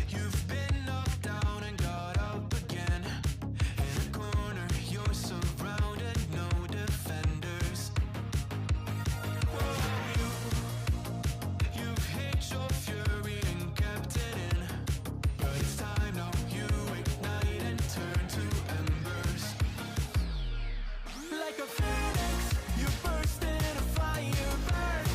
You've been knocked down and got up again. In a corner, you're surrounded, no defenders. You've hid your fury and kept it in, but it's time now you ignite and turn to embers. Like a phoenix, you burst in a fire, burn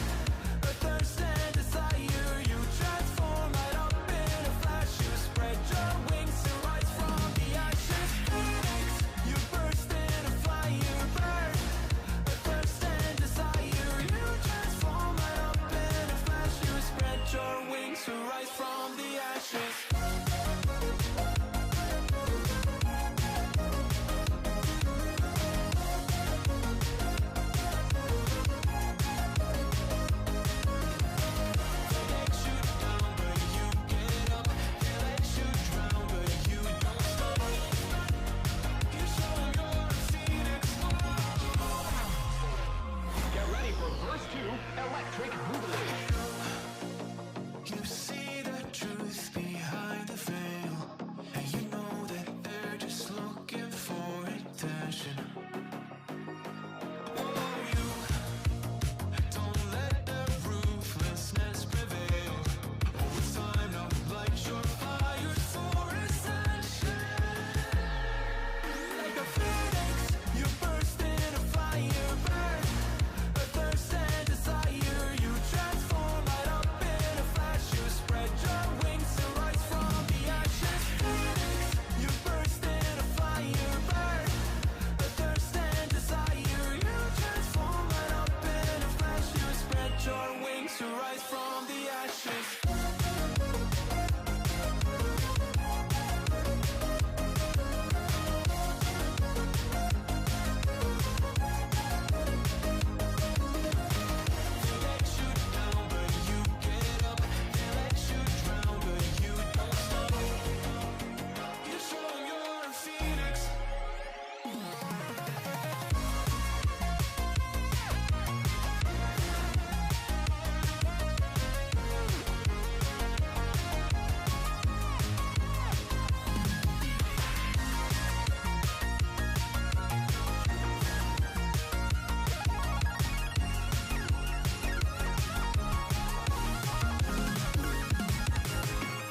a thirst and desire. You transform right up in a flash. You spread your wings and rise from the ashes. Phoenix, you burst in a fire, burn a thirst and desire. You transform right up in a flash. You spread your wings to rise from the ashes. Electric Boogaloo. You see the truth behind the veil, and you know that they're just looking for attention. Oh, you don't let their ruthlessness prevail. Oh, it's time now, light your fires for ascension. Like a phoenix, you burst in a fire, burn a thirst and desire. You transform right up in a flash. You spread your wings and rise from the ashes. Phoenix, you burst in a fire, burn a thirst and desire. You transform right up in a flash. You spread your wings to rise from the ashes.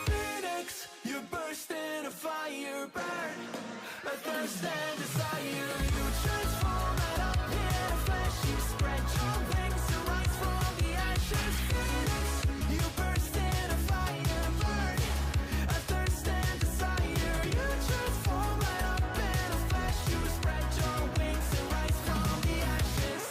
Phoenix, you burst in a fire, burn a thirst and desire. You transform right up in a flash. You spread your wings and rise from the ashes. Phoenix, you burst in a fire, burn a thirst and desire. You transform right up in a flash. You spread your wings and rise from the ashes.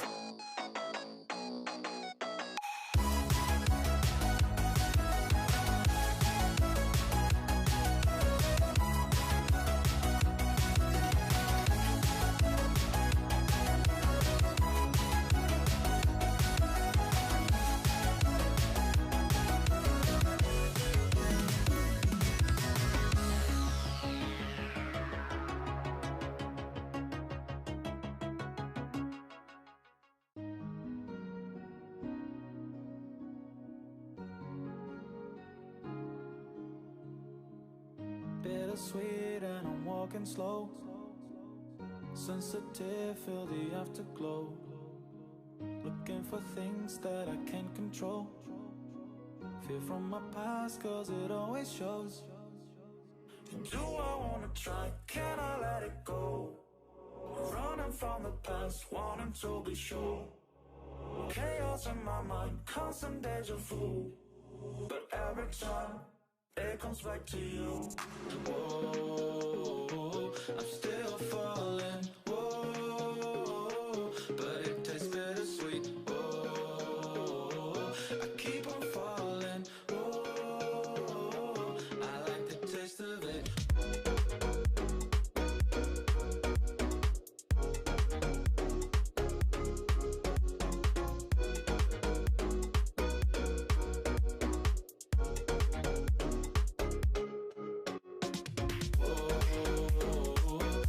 Bittersweet and I'm walking slow. Sensitive, feel the afterglow. Looking for things that I can't control. Fear from my past cause it always shows. Do I wanna try? Can I let it go? Running from the past, wanting to be sure. Chaos in my mind, constant deja vu. But every time it comes back to you. Whoa, I'm still falling. Whoa, but it tastes bittersweet. Whoa, I keep on falling. Whoa, I like the taste of it.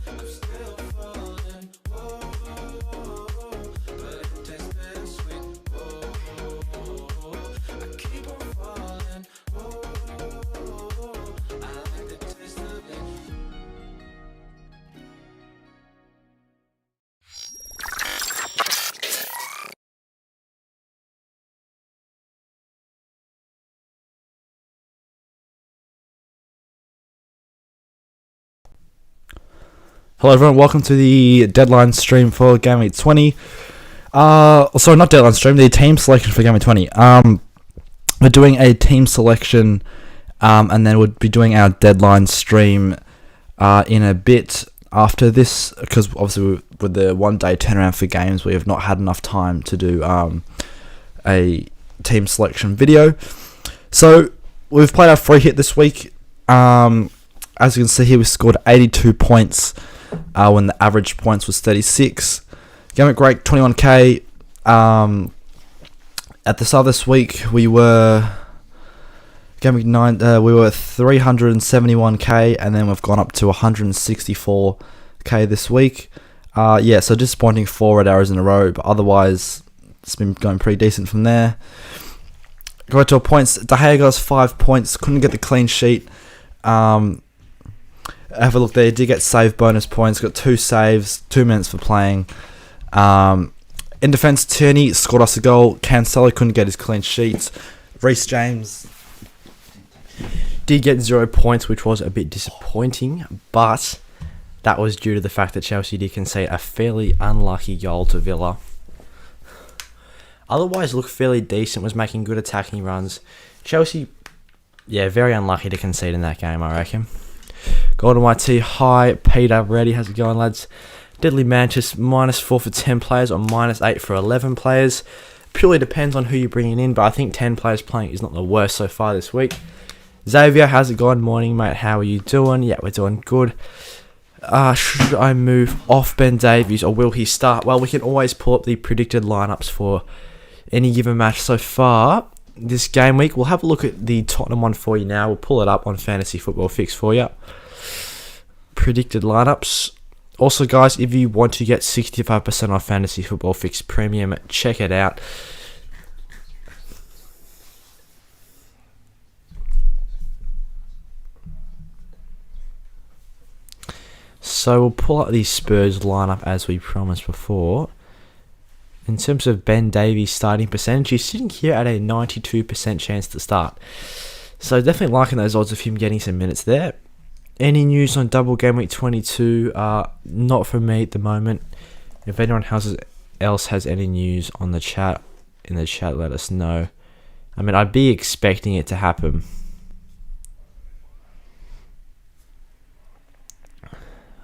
I'm Hello everyone, welcome to the deadline stream for Game Week 20. Sorry, not deadline stream, the team selection for Game Week 20. We're doing a team selection, and then we'll be doing our deadline stream in a bit after this, because obviously with the 1 day turnaround for games, we have not had enough time to do a team selection video. So we've played our free hit this week. As you can see here, we scored 82 points when the average points was 36. Game Week Great 21k. At the start of this week, we were Game Week 9. We were 371k, and then we've gone up to 164k this week. So disappointing 4 red arrows in a row, but otherwise it's been going pretty decent from there. Go to points. De Gea got us 5 points. Couldn't get the clean sheet. Have a look there. He did get save bonus points. Got 2 saves, 2 minutes for playing. In defence, Tierney scored us a goal. Cancelo couldn't get his clean sheets. Reece James did get 0 points, which was a bit disappointing, but that was due to the fact that Chelsea did concede a fairly unlucky goal to Villa. Otherwise, looked fairly decent, was making good attacking runs. Chelsea, very unlucky to concede in that game, I reckon. Golden YT, hi, Peter, ready, how's it going, lads? Deadly Manchester, -4 for 10 players or -8 for 11 players. Purely depends on who you're bringing in, but I think 10 players playing is not the worst so far this week. Xavier, how's it going? Morning, mate, how are you doing? Yeah, we're doing good. Should I move off Ben Davies or will he start? Well, we can always pull up the predicted lineups for any given match so far this game week. We'll have a look at the Tottenham one for you now. We'll pull it up on Fantasy Football Fix for you. Predicted lineups. Also, guys, if you want to get 65% off Fantasy Football Fix Premium, check it out. So we'll pull up the Spurs lineup as we promised before. In terms of Ben Davies' starting percentage, he's sitting here at a 92% chance to start. So definitely liking those odds of him getting some minutes there. Any news on double game week 22? Not from me at the moment. If anyone else has any news on the chat, let us know. I mean, I'd be expecting it to happen.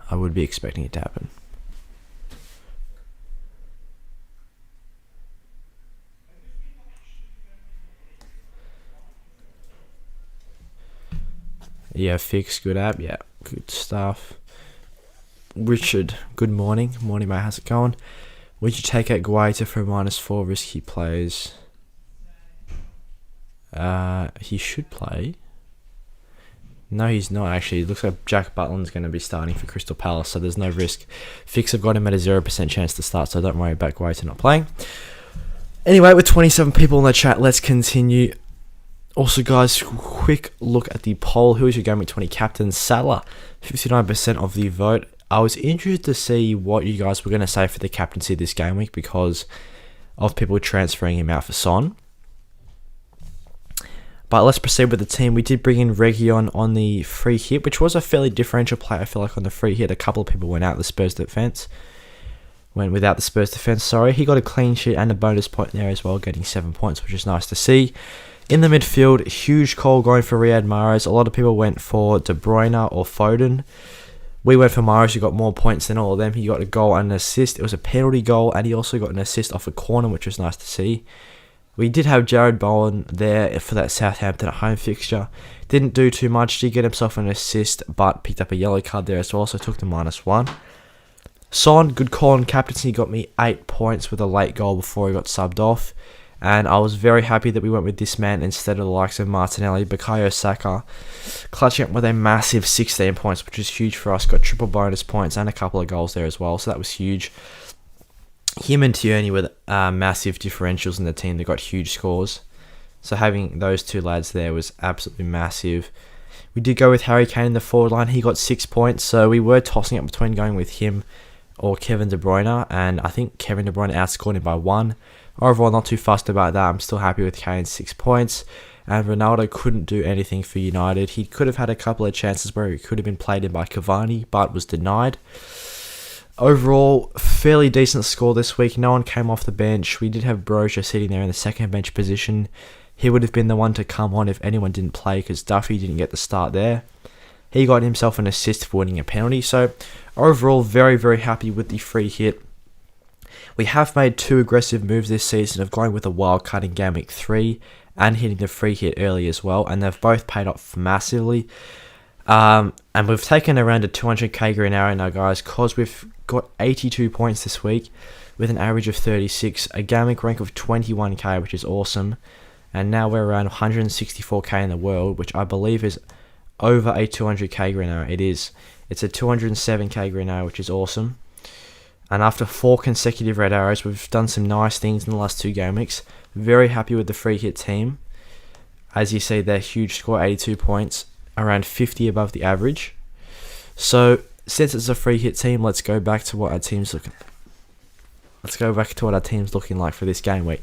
I would be expecting it to happen. Yeah, Fix, good app. Yeah, good stuff. Richard, good morning. Morning, mate. How's it going? Would you take out Guaita for -4 risky plays? He should play. No, he's not actually. It looks like Jack Butland's going to be starting for Crystal Palace, so there's no risk. Fix have got him at a 0% chance to start, so don't worry about Guaita not playing. Anyway, with 27 people in the chat, let's continue. Also, guys, quick look at the poll. Who is your Game Week 20 captain? Salah, 59% of the vote. I was interested to see what you guys were going to say for the captaincy this game week because of people transferring him out for Son. But let's proceed with the team. We did bring in Reguilon on the free hit, which was a fairly differential play. I feel like on the free hit, a couple of people went out the Spurs defense. Went without the Spurs defense, sorry. He got a clean sheet and a bonus point there as well, getting 7 points, which is nice to see. In the midfield, huge call going for Riyad Mahrez. A lot of people went for De Bruyne or Foden. We went for Mahrez, who got more points than all of them. He got a goal and an assist. It was a penalty goal, and he also got an assist off a corner, which was nice to see. We did have Jared Bowen there for that Southampton at home fixture. Didn't do too much. Did get himself an assist, but picked up a yellow card there as well, so took the -1. Son, good call on captaincy. Got me 8 points with a late goal before he got subbed off. And I was very happy that we went with this man instead of the likes of Martinelli. Bukayo Saka clutching up with a massive 16 points, which is huge for us. Got triple bonus points and a couple of goals there as well, so that was huge. Him and Tierney with massive differentials in the team. They got huge scores. So having those two lads there was absolutely massive. We did go with Harry Kane in the forward line. He got 6 points, so we were tossing up between going with him or Kevin De Bruyne, and I think Kevin De Bruyne outscored him by 1. Overall, not too fussed about that. I'm still happy with Kane's 6 points. and Ronaldo couldn't do anything for United. He could have had a couple of chances where he could have been played in by Cavani, but was denied. Overall, fairly decent score this week. No one came off the bench. We did have Broja sitting there in the second bench position. He would have been the one to come on if anyone didn't play because Duffy didn't get the start there. He got himself an assist for winning a penalty. So overall, very, very happy with the free hit. We have made 2 aggressive moves this season of going with a wild card in Game Week 3 and hitting the free hit early as well. And they've both paid off massively. And we've taken around a 200k green arrow now, guys, because we've got 82 points this week with an average of 36, a gaming rank of 21k, which is awesome. And now we're around 164k in the world, which I believe is over a 200k green arrow. It is. It's a 207k green arrow, which is awesome. And after 4 consecutive red arrows, we've done some nice things in the last 2 game weeks. Very happy with the free hit team. As you see, their huge score, 82 points, around 50 above the average. So since it's a free hit team, let's go back to what our team's looking. Let's go back to what our team's looking like for this game week.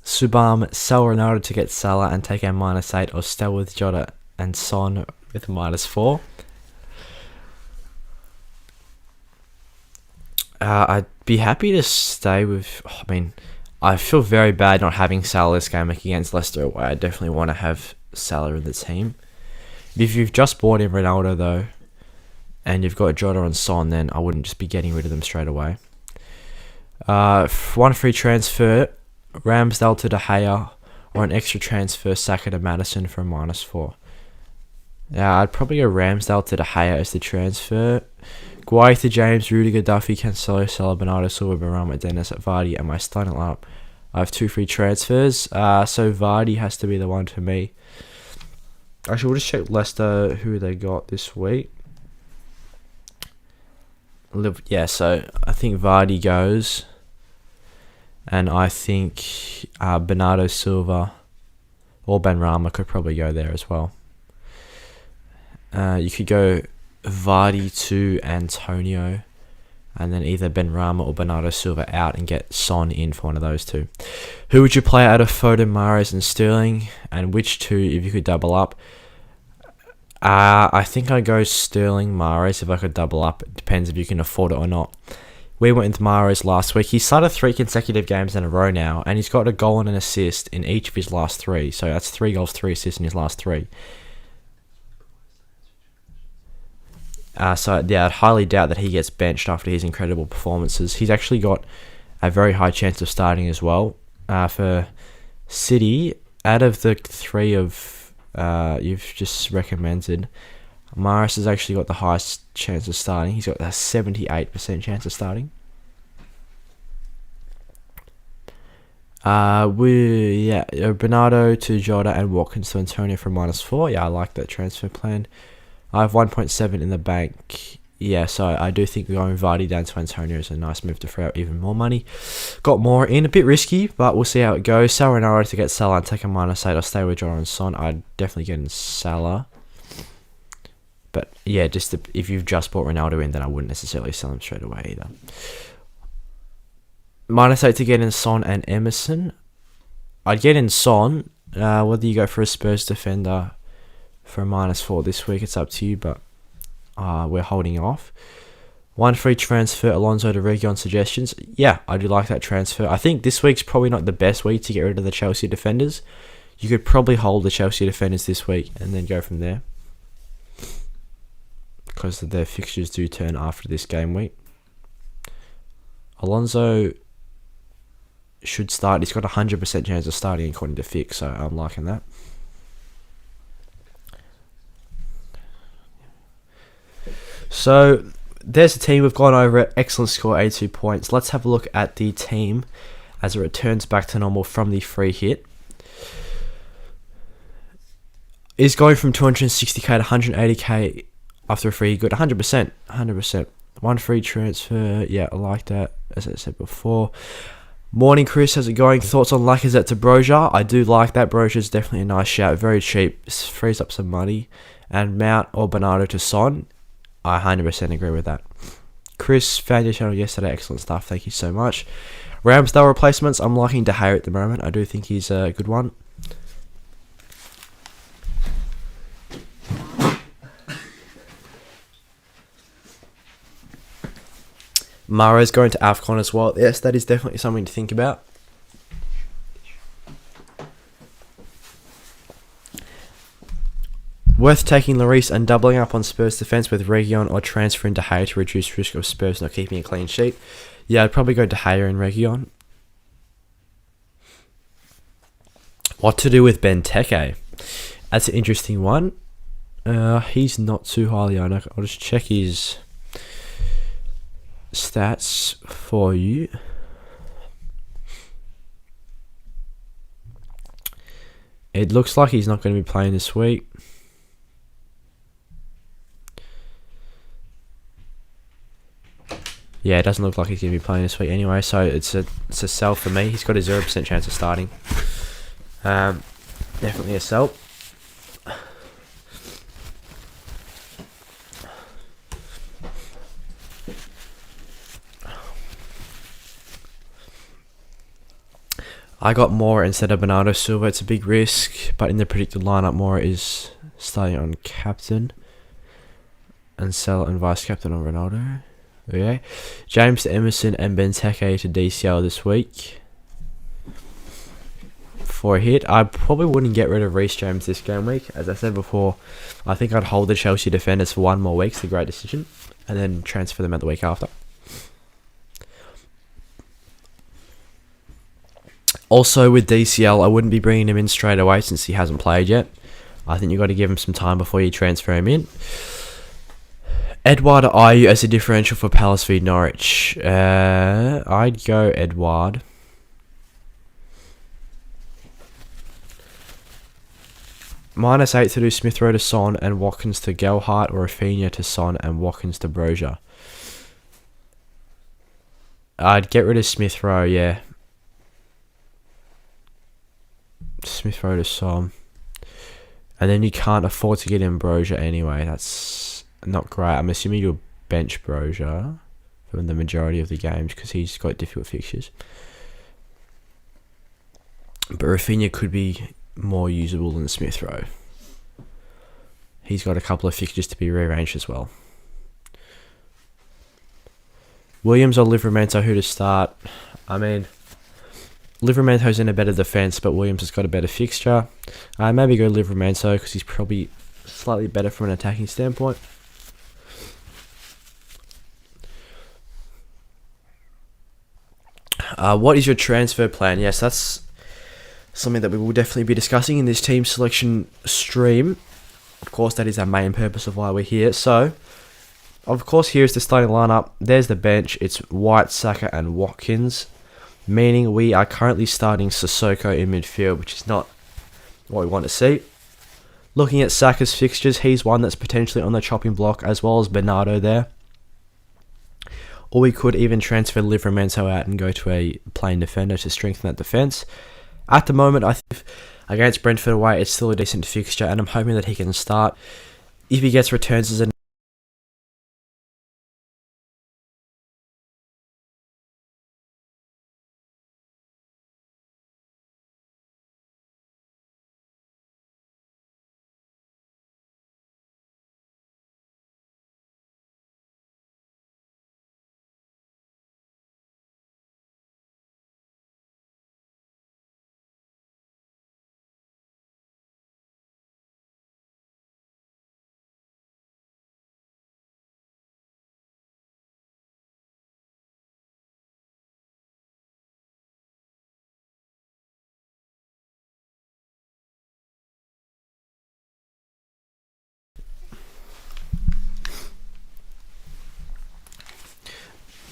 Subam, sell Ronaldo to get Salah and take a -8, or stay with Jota and Son with -4. I'd be happy to stay with. I feel very bad not having Salah this game against Leicester away. I definitely want to have Salah in the team. If you've just bought in Ronaldo though, and you've got Jota and Son, then I wouldn't just be getting rid of them straight away. 1 free transfer, Ramsdale to De Gea, or an extra transfer, Saka to Maddison for a -4. Yeah, I'd probably go Ramsdale to De Gea as the transfer. Guay to James, Rudiger, Duffy, Cancelo, Salah, Bernardo, Silva, Barama, Dennis, Vardy, and my starting lineup. I have 2 free transfers, so Vardy has to be the one for me. Actually, we'll just check Leicester, who they got this week. Yeah, so I think Vardy goes, and I think Bernardo Silva or Benrahma could probably go there as well. You could go Vardy to Antonio, and then either Benrahma or Bernardo Silva out and get Son in for one of those 2. Who would you play out of Foden, Mahrez and Sterling, and which 2 if you could double up? I think I'd go Sterling, Mahrez if I could double up. It depends if you can afford it or not. We went with Mahrez last week. He started 3 consecutive games in a row now, and he's got a goal and an assist in each of his last 3. So that's 3 goals, 3 assists in his last 3. So yeah, I'd highly doubt that he gets benched after his incredible performances. He's actually got a very high chance of starting as well. For City, out of the 3 of you've just recommended, Mahrez has actually got the highest chance of starting. He's got a 78% chance of starting. Bernardo to Jota and Watkins to Antonio for -4. Yeah, I like that transfer plan. I have 1.7 in the bank. Yeah, so I do think going Vardy down to Antonio is a nice move to free up even more money. Got more in, a bit risky, but we'll see how it goes. Salah Ronaldo to get Salah and take a -8. I'll stay with Jota and Son. I'd definitely get in Salah. But yeah, just if you've just bought Ronaldo in, then I wouldn't necessarily sell him straight away either. -8 to get in Son and Emerson. I'd get in Son. Whether you go for a Spurs defender for a -4 this week, it's up to you, but we're holding off. 1 free transfer, Alonso to Reguilon suggestions. Yeah, I do like that transfer. I think this week's probably not the best week to get rid of the Chelsea defenders. You could probably hold the Chelsea defenders this week and then go from there, because their fixtures do turn after this game week. Alonso should start. He's got a 100% chance of starting according to Fix, so I'm liking that. So there's the team. We've gone over it. Excellent score, 82 points. Let's have a look at the team as it returns back to normal from the free hit. Is going from 260k to 180k after a free hit. Good, 100%. 100%. 1 free transfer. Yeah, I like that, as I said before. Morning, Chris. How's it going? Thoughts on Lacazette to Broja? I do like that. Broja's definitely a nice shout. Very cheap. Frees up some money. And Mount or Bernardo to Son. I 100% agree with that. Chris, found your channel yesterday. Excellent stuff. Thank you so much. Ramsdale replacements. I'm liking De Gea at the moment. I do think he's a good one. Mara's going to AFCON as well. Yes, that is definitely something to think about. Worth taking Lloris and doubling up on Spurs defence with Region or transferring De Gea to reduce risk of Spurs not keeping a clean sheet. Yeah, I'd probably go De Gea and Region. What to do with Benteke? That's an interesting one. He's not too highly owned. I'll just check his stats for you. It looks like he's not going to be playing this week. Yeah, it doesn't look like he's going to be playing this week anyway, so it's a sell for me. He's got a 0% chance of starting. Definitely a sell. I got Moore instead of Bernardo Silva. It's a big risk, but in the predicted lineup, Moore is starting on captain and sell and vice captain on Ronaldo. Okay, James to Emerson and Benteke to DCL this week for a hit. I probably wouldn't get rid of Reece James this game week. As I said before, I think I'd hold the Chelsea defenders for 1 more week. It's a great decision, and then transfer them out the week after. Also with DCL, I wouldn't be bringing him in straight away since he hasn't played yet. I think you've got to give him some time before you transfer him in. Edouard Ayew as a differential for Palace v Norwich. I'd go Edouard. -8 to do Smith Rowe to Son and Watkins to Gelhardt, or Rafinha to Son and Watkins to Brozier. I'd get rid of Smith Rowe, yeah. Smith Rowe to Son. And then you can't afford to get in Brozier anyway. That's not great. I'm assuming you'll bench Brozier for the majority of the games because he's got difficult fixtures. But Rafinha could be more usable than Smith Rowe. He's got a couple of fixtures to be rearranged as well. Williams or Livramento, who to start? I mean, Livramento's in a better defence, but Williams has got a better fixture. Maybe go Livramento because he's probably slightly better from an attacking standpoint. What is your transfer plan? Yes, that's something that we will definitely be discussing in this team selection stream. Of course, that is our main purpose of why we're here. So, of course, here's the starting lineup. There's the bench. It's White, Saka, and Watkins. Meaning we are currently starting Sissoko in midfield, which is not what we want to see. Looking at Saka's fixtures, he's one that's potentially on the chopping block, as well as Bernardo there. Or we could even transfer Livramento out and go to a plain defender to strengthen that defence. At the moment, I think against Brentford away, it's still a decent fixture, and I'm hoping that he can start. If he gets returns as a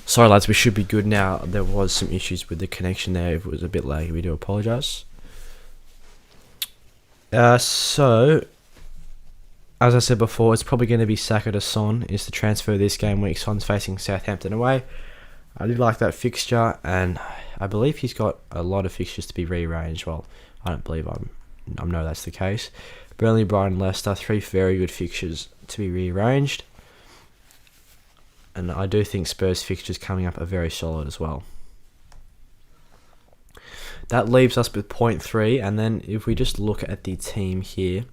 Sorry lads, we should be good now. There was some issues with the connection there. If it was a bit laggy, we do apologise. So, as I said before, it's probably going to be Saka to Son is the transfer this game week. Son's facing Southampton away. I do like that fixture, and I believe he's got a lot of fixtures to be rearranged. Well, I don't believe I know that's the case. Burnley, Brighton, Leicester, 3 very good fixtures to be rearranged. And I do think Spurs fixtures coming up are very solid as well. That leaves us with 0.3, and then if we just look at the team here,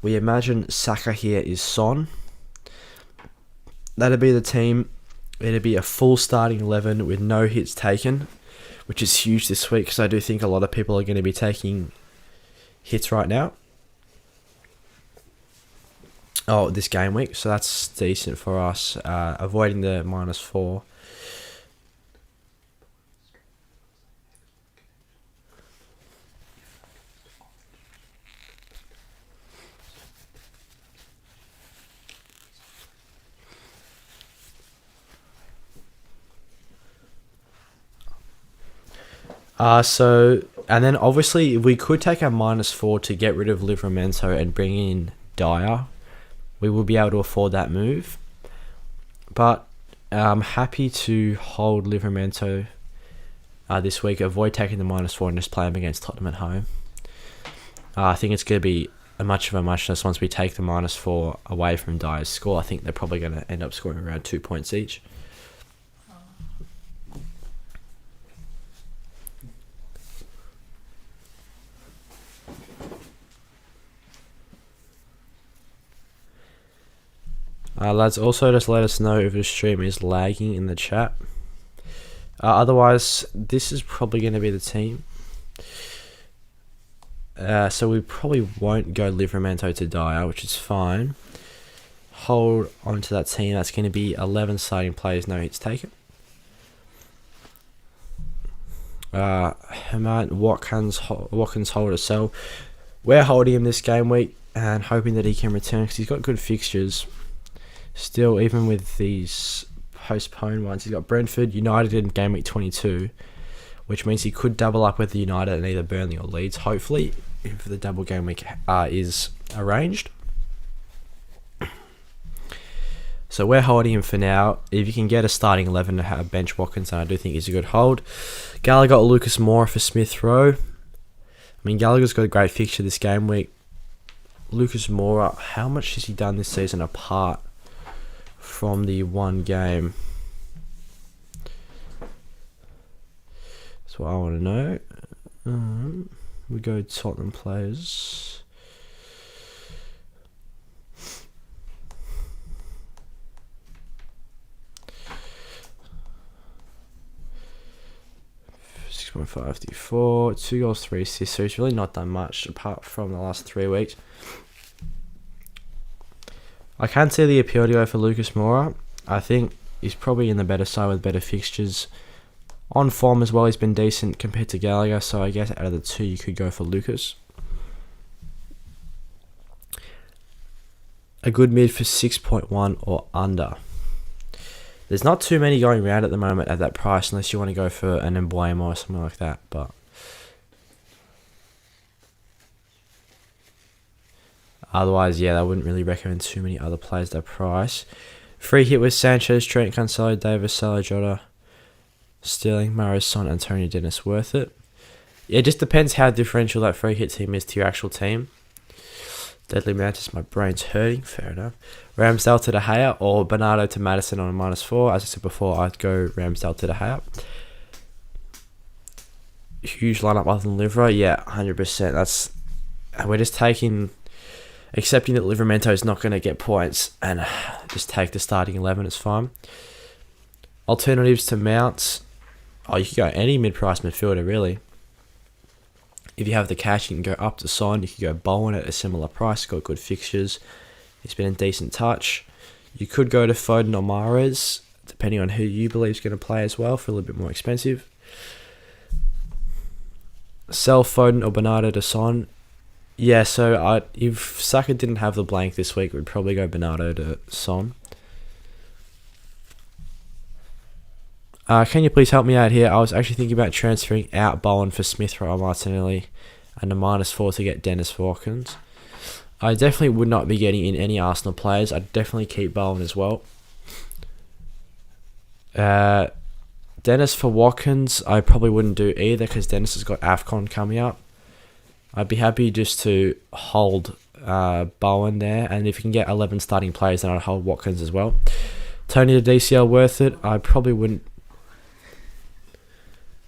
we imagine Saka here is Son. That'd be the team. It'd be a full starting 11 with no hits taken, which is huge this week because I do think a lot of people are going to be taking hits right now. Oh, this game week, so that's decent for us. Avoiding the -4. And then obviously we could take our -4 to get rid of Livramento and bring in Dyer. We will be able to afford that move. But I'm happy to hold Livramento this week, avoid taking the -4 and just play him against Tottenham at home. I think it's going to be a much of a muchness once we take the -4 away from Dyer's score. I think they're probably going to end up scoring around 2 points each. Lads, also just let us know if the stream is lagging in the chat. Otherwise, this is probably going to be the team. So we probably won't go Livramento to Dyer, which is fine. Hold on to that team. That's going to be 11 starting players, no hits taken. Herman, Watkins, hold or sell. We're holding him this game week and hoping that he can return because he's got good fixtures. Still, even with these postponed ones, he's got Brentford, United in game week 22, which means he could double up with the United and either Burnley or Leeds, hopefully, if the double game week is arranged. So we're holding him for now. If you can get a starting 11 to have bench Watkins, I do think he's a good hold. Gallagher got Lucas Moura for Smith Rowe. I mean, Gallagher's got a great fixture this game week. Lucas Moura, how much has he done this season apart from the one game? That's what I want to know. We go Tottenham players. .54, 2 goals, 3 assists. So he's really not done much apart from the last 3 weeks. I can see the appeal to go for Lucas Moura. I think he's probably in the better side with better fixtures. On form as well, he's been decent compared to Gallagher, so I guess out of the two, you could go for Lucas. A good mid for 6.1 or under. There's not too many going around at the moment at that price, unless you want to go for an Embuemo or something like that, but otherwise, yeah, I wouldn't really recommend too many other players at that price. Free hit with Sanchez, Trent Cancelo, Davis, Salah, Jota, Sterling, Mahrez, Son, Antonio, Dennis. Worth it? Yeah, it just depends how differential that free hit team is to your actual team. Deadly Mantis, my brain's hurting. Fair enough. Ramsdale to De Gea or Bernardo to Maddison on a -4. As I said before, I'd go Ramsdale to De Gea. Huge lineup other than Livra. Yeah, 100%. We're just accepting that Livramento is not going to get points and just take the starting 11. It's fine. Alternatives to Mount. Oh, you could go any mid-price midfielder, really. If you have the cash, you can go up to Son. You could go Bowen at a similar price. Got good fixtures. He's been in decent touch. You could go to Foden or Mahrez, depending on who you believe is going to play as well, for a little bit more expensive. Sell Foden or Bernardo to Son. Yeah, so if Saka didn't have the blank this week, we'd probably go Bernardo to Son. Can you please help me out here? I was actually thinking about transferring out Bowen for Smith Rowe or Martinelli and a -4 to get Dennis Watkins. I definitely would not be getting in any Arsenal players. I'd definitely keep Bowen as well. Dennis for Watkins, I probably wouldn't do either because Dennis has got AFCON coming up. I'd be happy just to hold Bowen there, and if you can get 11 starting players, then I'd hold Watkins as well. Tony the DCL worth it? I probably wouldn't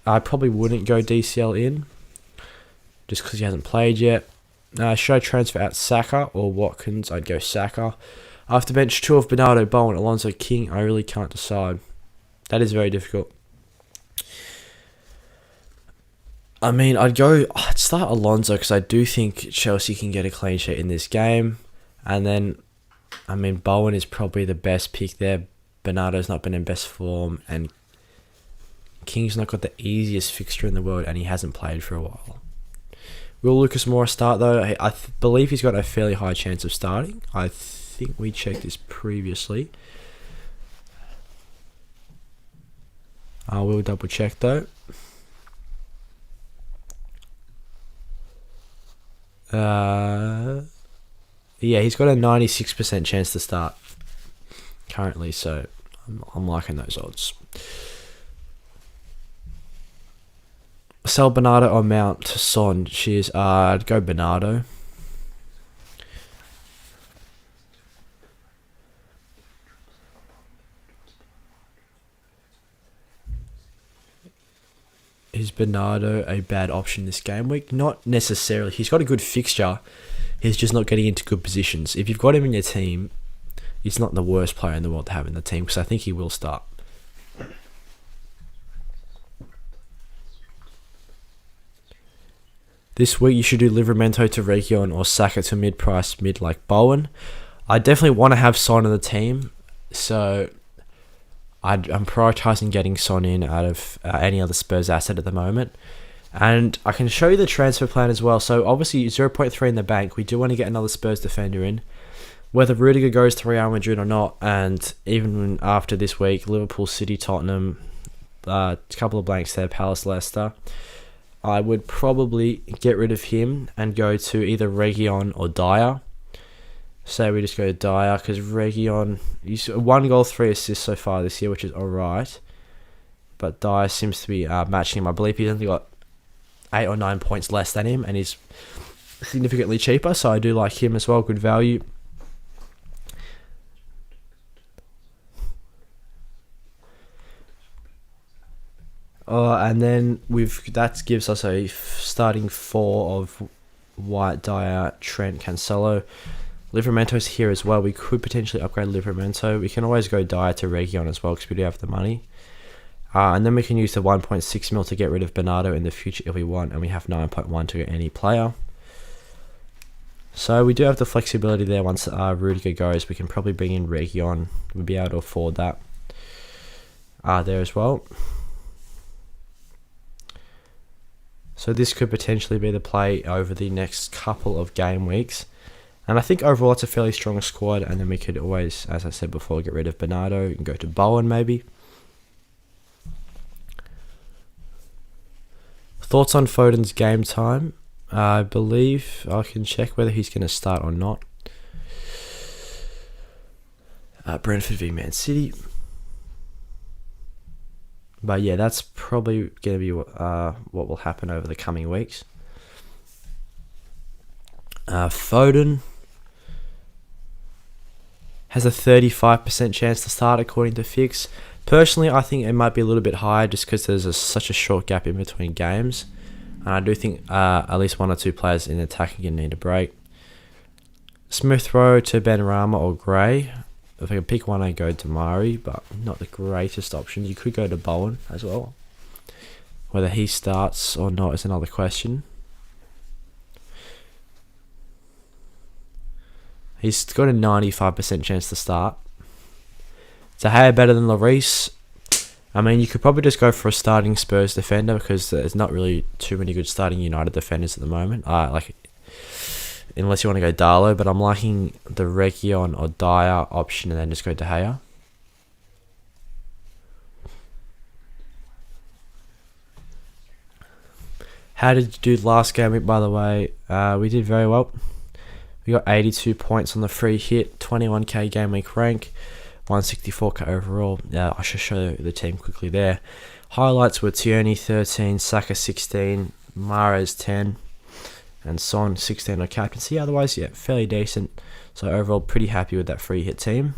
go DCL in, just because he hasn't played yet. Should I transfer out Saka or Watkins? I'd go Saka. After bench 2 of Bernardo, Bowen, Alonso, King, I really can't decide. That is very difficult. I mean, I'd start Alonso because I do think Chelsea can get a clean sheet in this game. And then, I mean, Bowen is probably the best pick there. Bernardo's not been in best form, and King's not got the easiest fixture in the world, and he hasn't played for a while. Will Lucas Moura start though? I believe he's got a fairly high chance of starting. I think we checked this previously. I will double check though. Yeah, he's got a 96% chance to start currently, so I'm liking those odds. Sell Bernardo or Mount to Son. I'd go Bernardo. Is Bernardo a bad option this game week? Not necessarily. He's got a good fixture. He's just not getting into good positions. If you've got him in your team, he's not the worst player in the world to have in the team, because I think he will start. This week you should do Livramento to Region or Saka to mid-price mid like Bowen. I definitely want to have Son in the team, so I'm prioritising getting Son in out of any other Spurs asset at the moment. And I can show you the transfer plan as well. So obviously 0.3 in the bank. We do want to get another Spurs defender in. Whether Rudiger goes to Real Madrid or not, and even after this week, Liverpool, City, Tottenham, a couple of blanks there, Palace, Leicester, I would probably get rid of him and go to either Region or Dyer. Say we just go to Dyer, because Region, he's 1 goal, 3 assists so far this year, which is alright. But Dyer seems to be matching him. I believe he's only got 8 or 9 points less than him, and he's significantly cheaper, so I do like him as well, good value. And then that gives us a starting 4 of White, Dyer, Trent, Cancelo. Livramento's here as well. We could potentially upgrade Livramento. We can always go Dyer to Region as well because we do have the money. And then we can use the 1.6 mil to get rid of Bernardo in the future if we want, and we have 9.1 to get any player. So we do have the flexibility there. Once Rudiger goes, we can probably bring in Region. We'll be able to afford that there as well. So this could potentially be the play over the next couple of game weeks. And I think overall it's a fairly strong squad, and then we could always, as I said before, get rid of Bernardo and go to Bowen maybe. Thoughts on Foden's game time? I believe I can check whether he's going to start or not. Brentford v Man City. But yeah, that's probably going to be what will happen over the coming weeks. Foden has a 35% chance to start according to Fix. Personally, I think it might be a little bit higher just because there's such a short gap in between games. And I do think at least 1 or 2 players in attack are going to need a break. Smith Rowe to Benrahma or Gray. If I can pick one, I'd go Damari, but not the greatest option. You could go to Bowen as well. Whether he starts or not is another question. He's got a 95% chance to start. De Gea better than Lloris. I mean, you could probably just go for a starting Spurs defender because there's not really too many good starting United defenders at the moment. Unless you want to go Darlow, but I'm liking the Region or Dyer option and then just go De Gea. How did you do last game week, by the way? We did very well. We got 82 points on the free hit, 21k game week rank, 164k overall. I should show the team quickly there. Highlights were Tierney 13, Saka 16, Mahrez 10, and Son 16 on captaincy. Otherwise, yeah, fairly decent. So overall, pretty happy with that free hit team.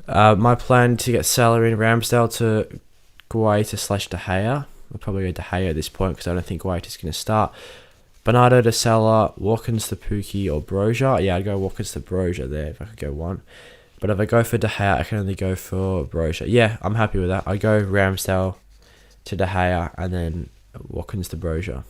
My plan to get Salah in, Ramsdale to Guaita / De Gea. I'll probably go De Gea at this point because I don't think Guaita's going to start. Bernardo to Salah, Watkins to Pookie or Broja. Yeah, I'd go Watkins to Broja there if I could go one. But if I go for De Gea, I can only go for Broja. Yeah, I'm happy with that. I go Ramsdale to De Gea and then Watkins to Broja.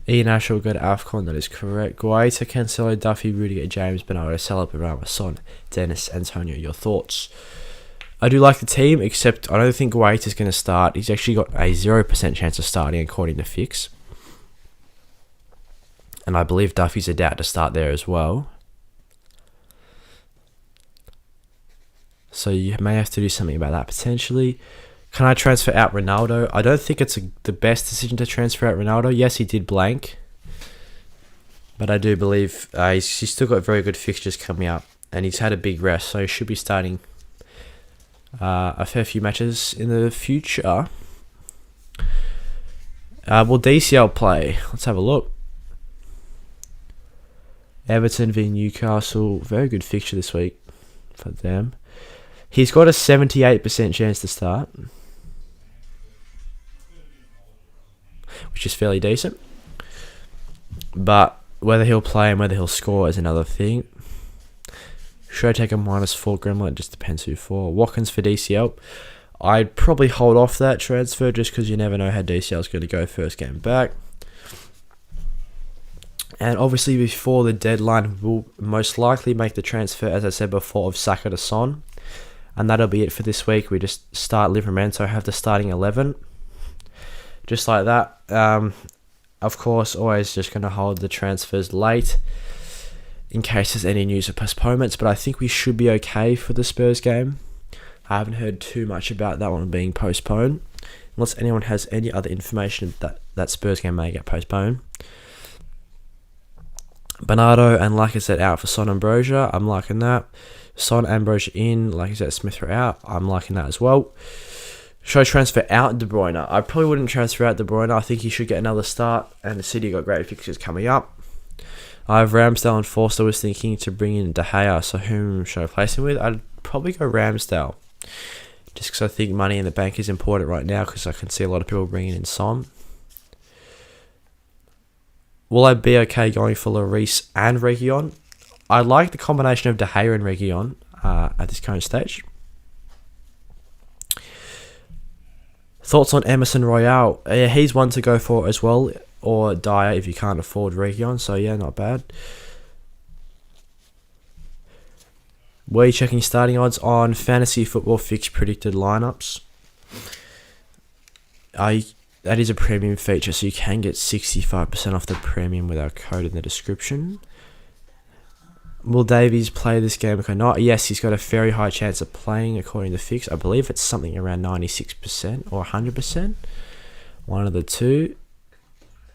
Ian Ash will go to AFCON, that is correct. Guaita, Cancelo, Duffy, Rudiger, James, Bernardo, Salah, Barama, Son, Dennis, Antonio. Your thoughts? I do like the team, except I don't think Guaita's going to start. He's actually got a 0% chance of starting according to Fix. And I believe Duffy's a doubt to start there as well. So you may have to do something about that potentially. Can I transfer out Ronaldo? I don't think it's the best decision to transfer out Ronaldo. Yes, he did blank. But I do believe he's still got very good fixtures coming up. And he's had a big rest, so he should be starting a fair few matches in the future. Will DCL play? Let's have a look. Everton v Newcastle. Very good fixture this week for them. He's got a 78% chance to start, which is fairly decent. But whether he'll play and whether he'll score is another thing. Should I take a -4 Gremlin? It just depends who for. Watkins for DCL. I'd probably hold off that transfer just because you never know how DCL is going to go first game back. And obviously before the deadline, we'll most likely make the transfer, as I said before, of Saka to Son. And that'll be it for this week. We just start Livramento, have the starting 11. Just like that. Of course, always just going to hold the transfers late in case there's any news of postponements. But I think we should be okay for the Spurs game. I haven't heard too much about that one being postponed. Unless anyone has any other information that Spurs game may get postponed. Bernardo and, like I said, out for Son and Broja. I'm liking that. Son and Broja in. Like I said, Smith are out. I'm liking that as well. Should I transfer out De Bruyne? I probably wouldn't transfer out De Bruyne. I think he should get another start. And the City got great fixtures coming up. I have Ramsdale and Forster was thinking to bring in De Gea. So whom should I place him with? I'd probably go Ramsdale. Just because I think money in the bank is important right now. Because I can see a lot of people bringing in Son. Will I be okay going for Lloris and Reguilon? I like the combination of De Gea and Reguilon at this current stage. Thoughts on Emerson Royale? Yeah, he's one to go for as well. Or Dyer if you can't afford Reguilon. So yeah, not bad. Were you checking starting odds on Fantasy Football Fixed predicted lineups? That is a premium feature, so you can get 65% off the premium with our code in the description. Will Davies play this game or not? Yes, he's got a very high chance of playing according to Fix. I believe it's something around 96% or 100%. One of the two.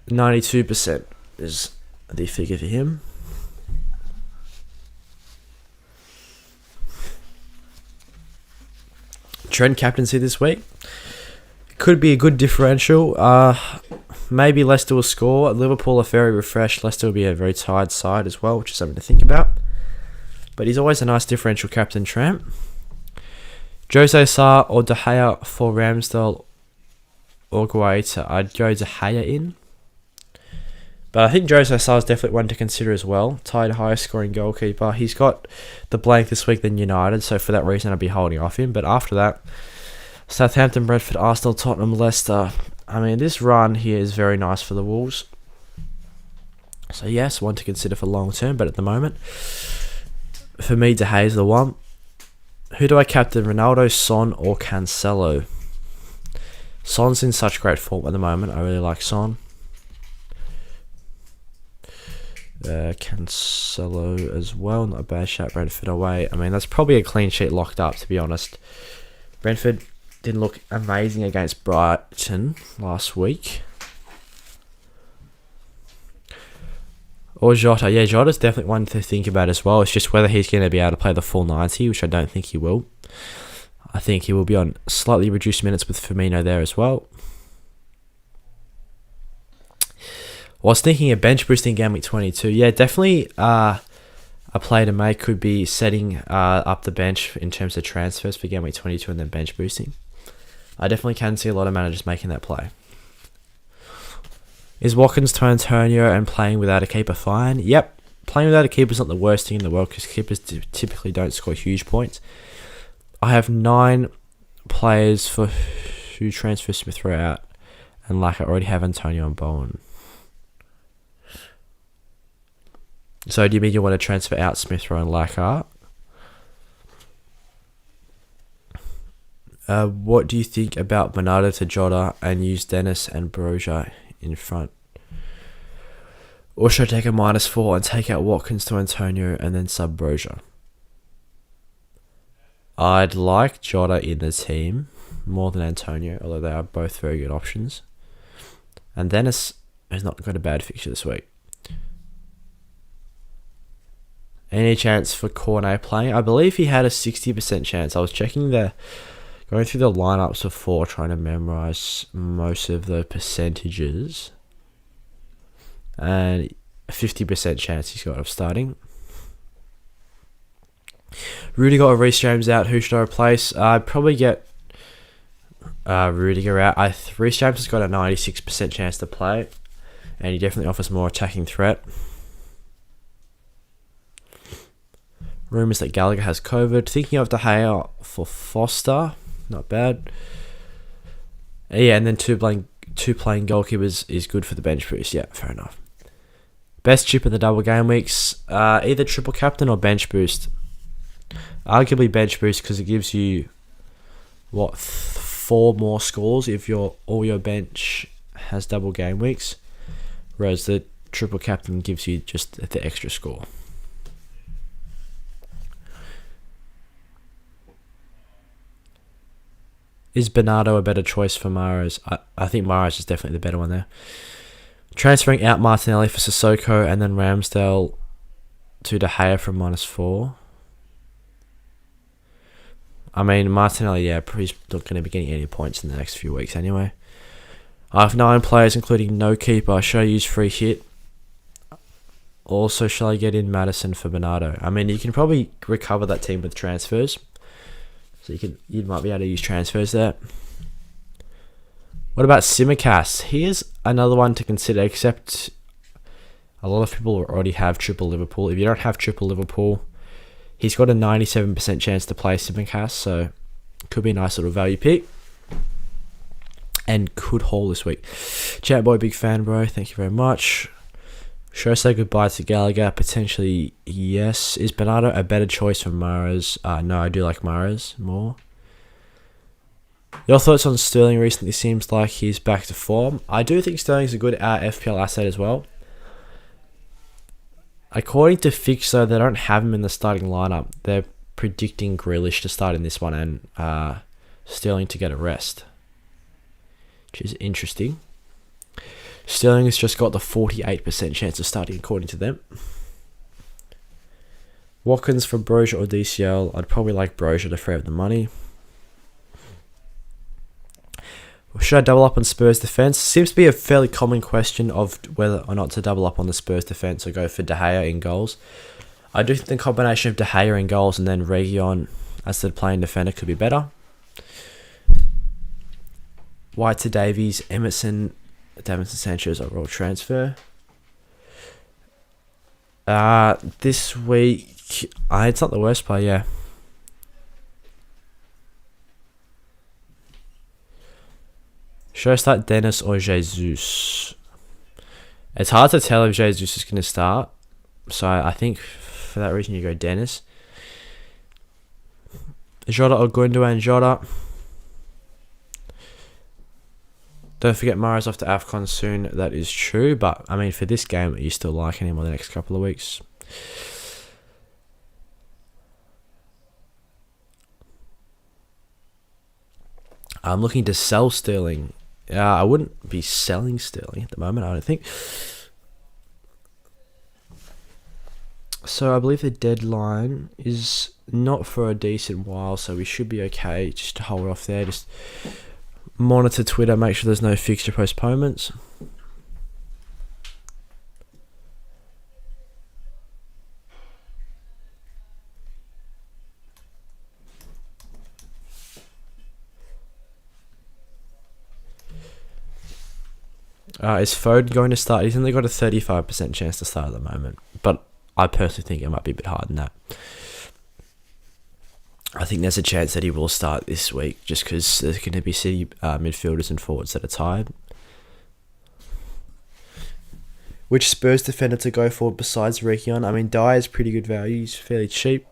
92% is the figure for him. Trent captaincy this week. Could be a good differential. Maybe Leicester will score. Liverpool are very refreshed. Leicester will be a very tired side as well, which is something to think about. But he's always a nice differential captain, Trent. Jose Sarr or De Gea for Ramsdale or Guaita. I'd go De Gea in. But I think Jose Sarr is definitely one to consider as well. Tied highest scoring goalkeeper. He's got the blank this week than United, so for that reason I'd be holding off him. But after that, Southampton, Brentford, Arsenal, Tottenham, Leicester. I mean, this run here is very nice for the Wolves. So yes, one to consider for long term, but at the moment, for me, De Gea is the one. Who do I captain? Ronaldo, Son, or Cancelo? Son's in such great form at the moment. I really like Son. Cancelo as well. Not a bad shout. Brentford away. I mean, that's probably a clean sheet locked up, to be honest. Brentford didn't look amazing against Brighton last week. Or Jota. Yeah, Jota's definitely one to think about as well. It's just whether he's going to be able to play the full 90, which I don't think he will. I think he will be on slightly reduced minutes with Firmino there as well. was thinking of bench boosting Game Week 22. Yeah, definitely a play to make could be setting up the bench in terms of transfers for Game Week 22 and then bench boosting. I definitely can see a lot of managers making that play. Is Watkins to Antonio and playing without a keeper fine? Yep. Playing without a keeper is not the worst thing in the world because keepers typically don't score huge points. I have 9 players for who transfer Smith Rowe out, and I already have Antonio and Bowen. So do you mean you want to transfer out Smith Rowe and Lacazette? What do you think about Bernardo to Jota and use Dennis and Broja in front? Or should I take a -4 and take out Watkins to Antonio and then sub Broja? I'd like Jota in the team more than Antonio, although they are both very good options. And Dennis has not got a bad fixture this week. Any chance for Cornet playing? I believe he had a 60% chance. I was checking going through the lineups before, trying to memorize most of the percentages. And a 50% chance he's got of starting. Rudiger or Reece James out. Who should I replace? I'd probably get Rudiger out. Reece James has got a 96% chance to play, and he definitely offers more attacking threat. Rumours that Gallagher has COVID. Thinking of De Gea for Foster. Not bad. Yeah, and then two playing goalkeepers is good for the bench boost. Yeah, fair enough. Best chip in the double game weeks. Either triple captain or bench boost. Arguably bench boost because it gives you 4 more scores if all your bench has double game weeks, whereas the triple captain gives you just the extra score. Is Bernardo a better choice for Mahrez? I think Mahrez is definitely the better one there. Transferring out Martinelli for Sissoko and then Ramsdale to De Gea from -4. I mean, Martinelli, yeah, he's not going to be getting any points in the next few weeks anyway. I have 9 players, including no keeper. Should I use free hit? Also, shall I get in Madison for Bernardo? I mean, you can probably recover that team with transfers. So you might be able to use transfers there. What about Simicast? Here's another one to consider, except a lot of people already have triple Liverpool. If you don't have triple Liverpool, he's got a 97% chance to play Simicast, so could be a nice little value pick. And could haul this week. Chat boy, big fan, bro. Thank you very much. Should I say goodbye to Gallagher? Potentially, yes. Is Bernardo a better choice for Mahrez? No, I do like Mahrez more. Your thoughts on Sterling recently? Seems like he's back to form. I do think Sterling's a good FPL asset as well. According to Fix, though, they don't have him in the starting lineup. They're predicting Grealish to start in this one and Sterling to get a rest, which is interesting. Sterling has just got the 48% chance of starting according to them. Watkins for Broja or DCL. I'd probably like Broja to free up the money. Should I double up on Spurs defence? Seems to be a fairly common question of whether or not to double up on the Spurs defence or go for De Gea in goals. I do think the combination of De Gea in goals and then Reguilon as the playing defender could be better. White to Davies, Davinson Sanchez overall transfer. This week, it's not the worst play, yeah. Should I start Dennis or Jesus? It's hard to tell if Jesus is going to start, so I think for that reason you go Dennis. Jota or Gundogan Jota. Don't forget Mahrez off to AFCON soon. That is true, but I mean for this game, are you still liking him on the next couple of weeks? I'm looking to sell Sterling. I wouldn't be selling Sterling at the moment, I don't think. So I believe the deadline is not for a decent while, so we should be okay just to hold off there. Just monitor Twitter, make sure there's no fixture postponements. Is Foden going to start? He's only got a 35% chance to start at the moment, but I personally think it might be a bit harder than that. I think there's a chance that he will start this week just because there's going to be City midfielders and forwards that are tired. Which Spurs defender to go for besides Reguilon? I mean, Dyer is pretty good value. He's fairly cheap.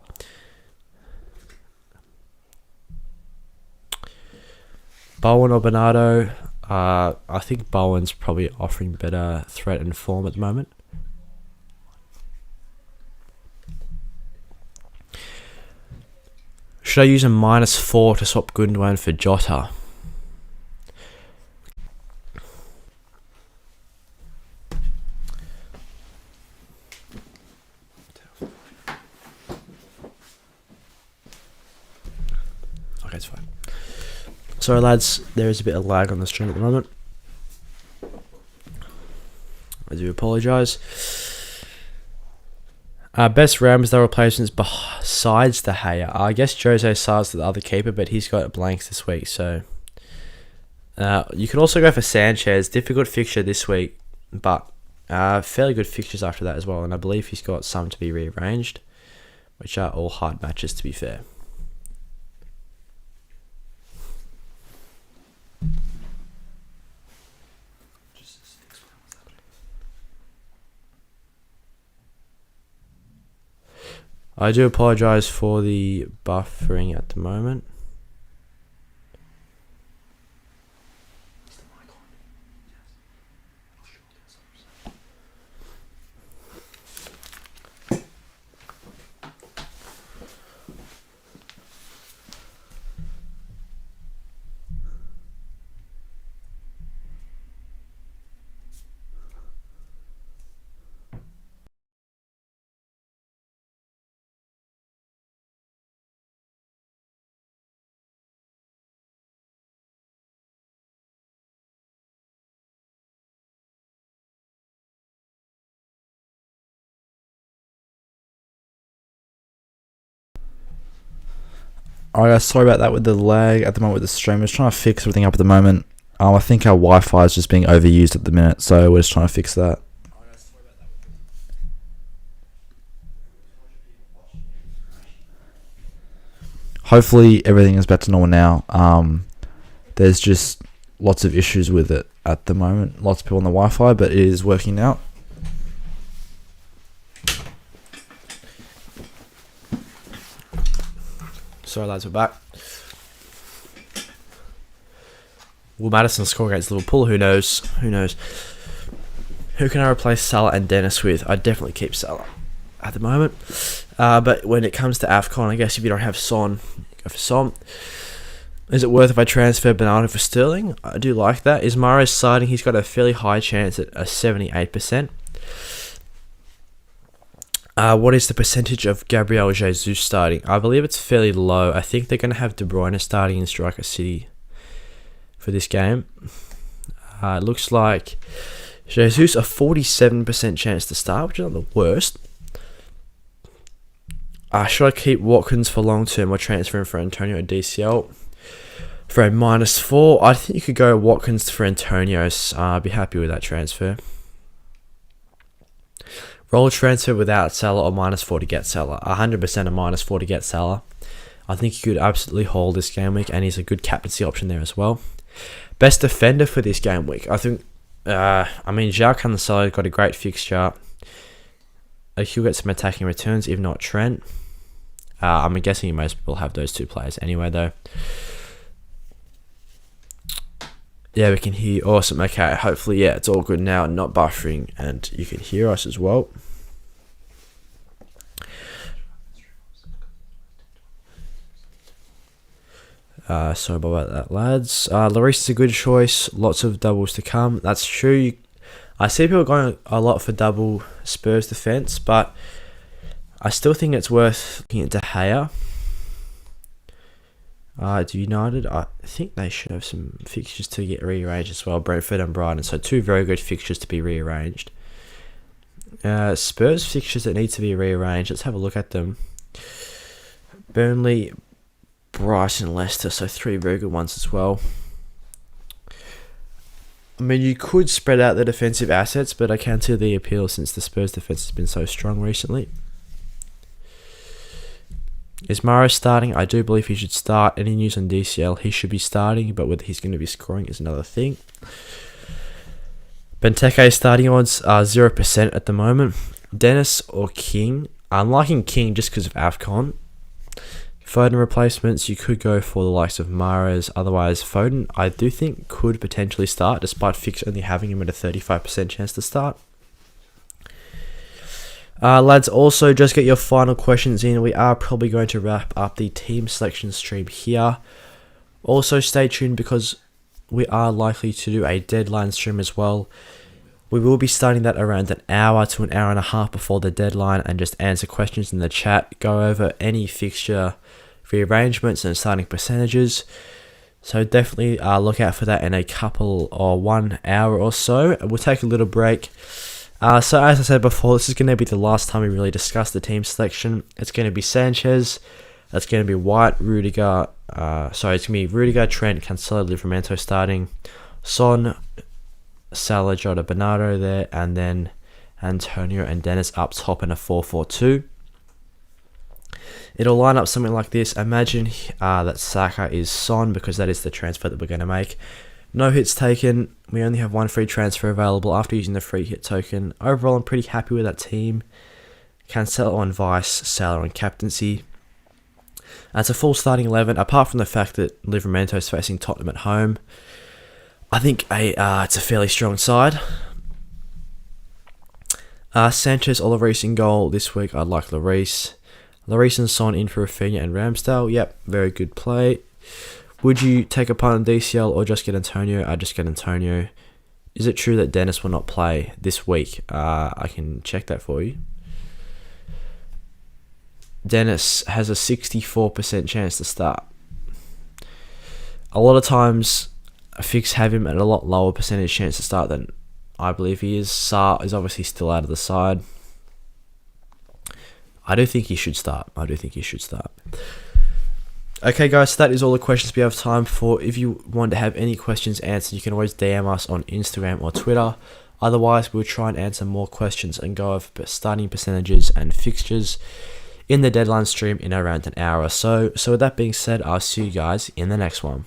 Bowen or Bernardo? I think Bowen's probably offering better threat and form at the moment. Should I use a -4 to swap Gundogan for Jota? Okay, it's fine. Sorry lads, there is a bit of lag on the stream at the moment. I do apologise. Best Ramsdale replacements besides De Gea. I guess Jose Sar's the other keeper, but he's got blanks this week. So you can also go for Sanchez. Difficult fixture this week, but fairly good fixtures after that as well. And I believe he's got some to be rearranged, which are all hard matches to be fair. I do apologise for the buffering at the moment. Alright guys, sorry about that with the lag at the moment with the stream. We're just trying to fix everything up at the moment. I think our Wi-Fi is just being overused at the minute, so we're just trying to fix that. Hopefully everything is back to normal now. There's just lots of issues with it at the moment. Lots of people on the Wi-Fi, but it is working out. Sorry lads, we're back. Will Maddison score against Liverpool? Who knows? Who knows? Who can I replace Salah and Dennis with? I'd definitely keep Salah at the moment. But when it comes to AFCON, I guess if you don't have Son, go for Son. Is it worth if I transfer Bernardo for Sterling? I do like that. Is Mahrez starting? He's got a fairly high chance at a 78%. What is the percentage of Gabriel Jesus starting? I believe it's fairly low. I think they're going to have De Bruyne starting in Striker City for this game. It looks like Jesus a 47% chance to start, which is not the worst. Should I keep Watkins for long term or transfer him for Antonio DCL? For a -4, I think you could go Watkins for Antonio. I'd be happy with that transfer. Roll transfer without Salah or -4 to get Salah. 100% a -4 to get Salah. I think you could absolutely hold this game week, and he's a good captaincy option there as well. Best defender for this game week. I think, Jacques Cancelo got a great fixture. He'll get some attacking returns, if not Trent. I'm guessing most people have those two players anyway, though. Yeah, we can hear you. Awesome. Okay, hopefully, yeah, it's all good now and not buffering, and you can hear us as well. Sorry about that, lads. Lloris is a good choice. Lots of doubles to come. That's true. I see people going a lot for double Spurs defense, but I still think it's worth looking at De Gea. To United, I think they should have some fixtures to get rearranged as well. Brentford and Brighton, so two very good fixtures to be rearranged. Spurs fixtures that need to be rearranged. Let's have a look at them. Burnley, Brighton, Leicester, so three very good ones as well. I mean, you could spread out the defensive assets, but I can see the appeal since the Spurs defense has been so strong recently. Is Mahrez starting? I do believe he should start. Any news on DCL? He should be starting, but whether he's going to be scoring is another thing. Benteke starting odds are 0% at the moment. Dennis or King? I'm liking King just because of AFCON. Foden replacements, you could go for the likes of Mahrez. Otherwise, Foden, I do think, could potentially start, despite Fix only having him at a 35% chance to start. Lads, also just get your final questions in. We are probably going to wrap up the team selection stream here. Also, stay tuned because we are likely to do a deadline stream as well. We will be starting that around an hour to an hour and a half before the deadline and just answer questions in the chat, go over any fixture rearrangements and starting percentages. So definitely look out for that in a couple or 1 hour or so. We'll take a little break. So as I said before, this is going to be the last time we really discuss the team selection. It's going to be Sanchez. That's going to be White, Rudiger. It's going to be Rudiger, Trent, Cancelo, Livramento starting. Son, Salah, Jota, Bernardo there. And then Antonio and Dennis up top in a 4-4-2. It'll line up something like this. Imagine that Saka is Son because that is the transfer that we're going to make. No hits taken. We only have one free transfer available after using the free hit token. Overall, I'm pretty happy with that team. Cancelo on vice, Salah on captaincy. And it's a full starting 11, apart from the fact that Livramento is facing Tottenham at home. I think it's a fairly strong side. Sanchez or Lloris in goal this week. I'd like Lloris. Lloris and Son in for Rafinha and Ramsdale. Yep, very good play. Would you take a punt on DCL or just get Antonio? I'd just get Antonio. Is it true that Dennis will not play this week? I can check that for you. Dennis has a 64% chance to start. A lot of times, Fix have him at a lot lower percentage chance to start than I believe he is. Sarr is obviously still out of the side. I do think he should start. Okay, guys, so that is all the questions we have time for. If you want to have any questions answered, you can always DM us on Instagram or Twitter. Otherwise, we'll try and answer more questions and go over starting percentages and fixtures in the deadline stream in around an hour or so. So with that being said, I'll see you guys in the next one.